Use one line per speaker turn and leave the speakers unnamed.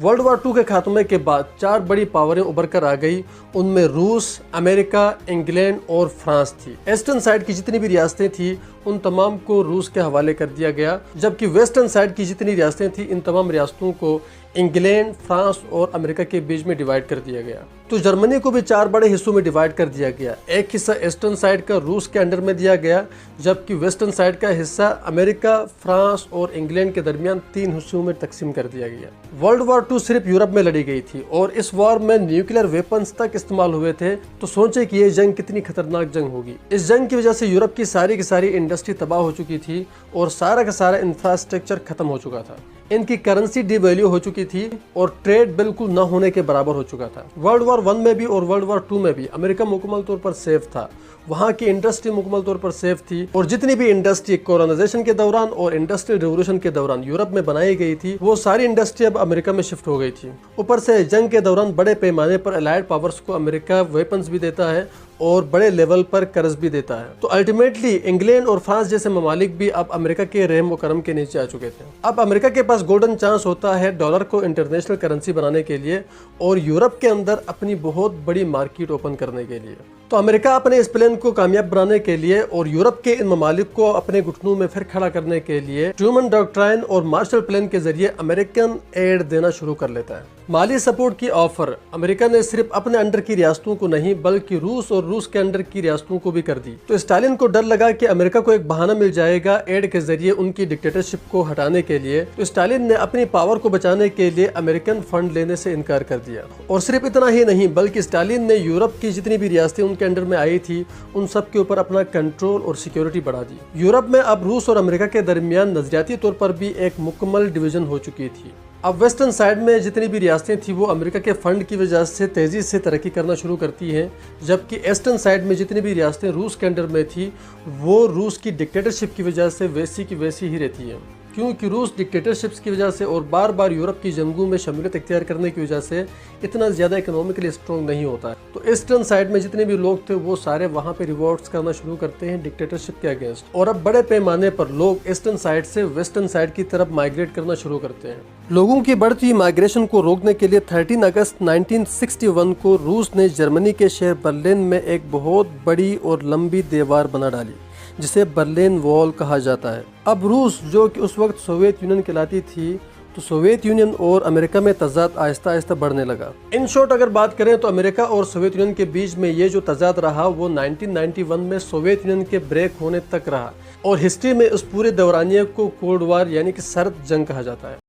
World war 2 के खात्मे के बाद 4 बड़ी पावरें उभर कर आ गई। उनमें रूस, अमेरिका, इंग्लैंड और फ्रांस थी। ईस्टर्न साइड की जितनी भी रियासतें थी उन तमाम को रूस के हवाले कर दिया गया, जबकि वेस्टर्न साइड की जितनी रियासतें थी इन तमाम रियासतों को इंग्लैंड, फ्रांस और अमेरिका के बीच में डिवाइड कर दिया गया। तो जर्मनी को भी 4 बड़े हिस्सों में डिवाइड कर दिया गया। एक हिस्सा ईस्टर्न साइड का रूस के अंडर में दिया गया, जबकि वेस्टर्न साइड का हिस्सा अमेरिका, फ्रांस और इंग्लैंड के दरमियान 3 हिस्सों में तकसीम कर दिया गया। वर्ल्ड वॉर 2 सिर्फ यूरोप में लड़ी गई थी और इस वॉर में न्यूक्लियर वेपन्स तक इस्तेमाल हुए थे। तो सोचे कि ये जंग कितनी खतरनाक जंग होगी। इस जंग की वजह से यूरोप की सारी इंडस्ट्री तबाह हो चुकी थी और सारा का सारा इंफ्रास्ट्रक्चर खत्म हो चुका था। इनकी करेंसी डिवैल्यू हो चुकी थी और ट्रेड बिल्कुल न होने के बराबर हो चुका था। वर्ल्ड वॉर 1 में भी और वर्ल्ड वॉर 2 में भी अमेरिका मुकम्मल तौर पर सेफ था। वहाँ की इंडस्ट्री मुकम्मल तौर पर सेफ थी और जितनी भी इंडस्ट्री कोलोनाइजेशन के दौरान और इंडस्ट्रियल रिवोल्यूशन के दौरान यूरोप में बनाई गई थी वो सारी इंडस्ट्री अब अमेरिका में शिफ्ट हो गई थी। ऊपर से जंग के दौरान बड़े पैमाने पर अलाइड पावर्स को अमेरिका वेपन्स भी देता है और बड़े लेवल पर कर्ज भी देता है। तो अल्टीमेटली इंग्लैंड और फ्रांस जैसे ममालिक भी अब अमेरिका के रहम व करम के नीचे आ चुके थे। अब अमेरिका के पास गोल्डन चांस होता है डॉलर को इंटरनेशनल करेंसी बनाने के लिए और यूरोप के अंदर अपनी बहुत बड़ी मार्केट ओपन करने के लिए। तो अमेरिका अपने इस प्लान को कामयाब बनाने के लिए और यूरोप के इन ममालिक को अपने घुटनों में फिर खड़ा करने के लिए ट्रूमन डॉक्ट्राइन और मार्शल प्लान के जरिए अमेरिकन एड देना शुरू कर लेता है। माली सपोर्ट की ऑफर अमेरिका ने सिर्फ अपने अंडर की रियासतों को नहीं बल्कि रूस और रूस के अंडर की रियासतों को भी कर दी। तो स्टालिन को डर लगा कि अमेरिका को एक बहाना मिल जाएगा एड के जरिए उनकी डिक्टेटरशिप को हटाने के लिए। तो स्टालिन ने अपनी पावर को बचाने के लिए अमेरिकन फंड लेने से इनकार कर दिया। और सिर्फ इतना ही नहीं बल्कि स्टालिन ने यूरोप की जितनी भी रियासतें उनके अंडर में आई थी उन सब के ऊपर अपना कंट्रोल और सिक्योरिटी बढ़ा दी। यूरोप में अब रूस और अमेरिका के दरमियान नजरियाती तौर पर भी एक मुकम्मल डिवीजन हो चुकी थी। अब वेस्टर्न साइड में जितनी भी रियासतें थी वो अमेरिका के फंड की वजह से तेज़ी से तरक्की करना शुरू करती हैं, जबकि ईस्टर्न साइड में जितनी भी रियासतें रूस के अंडर में थी वो रूस की डिक्टेटरशिप की वजह से वैसी की वैसी ही रहती हैं, क्योंकि रूस डिक्टेटरशिप्स की वजह से और बार बार यूरोप की जंगों में शमूलियत इख्तियार करने की वजह से इतना ज़्यादा इकोनॉमिकली स्ट्रॉन्ग नहीं होता है। तो ईस्टर्न साइड में जितने भी लोग थे वो सारे वहाँ पे रिवॉल्ट्स करना शुरू करते हैं डिक्टेटरशिप के अगेंस्ट और अब बड़े पैमाने पर लोग ईस्टर्न साइड से वेस्टर्न साइड की तरफ माइग्रेट करना शुरू करते हैं। लोगों की बढ़ती माइग्रेशन को रोकने के लिए 13 अगस्त 1961 को रूस ने जर्मनी के शहर बर्लिन में एक बहुत बड़ी और लंबी दीवार बना डाली जिसे बर्लिन वॉल कहा जाता है। अब रूस जो कि उस वक्त सोवियत यूनियन कहलाती थी तो सोवियत यूनियन और अमेरिका में तजाद आहिस्ता आहिस्ता बढ़ने लगा। इन शॉर्ट अगर बात करें तो अमेरिका और सोवियत यूनियन के बीच में ये जो तजाद रहा वो 1991 में सोवियत यूनियन के ब्रेक होने तक रहा और हिस्ट्री में उस पूरे दौरानिये को कोल्ड वार यानी कि सर्द जंग कहा जाता है।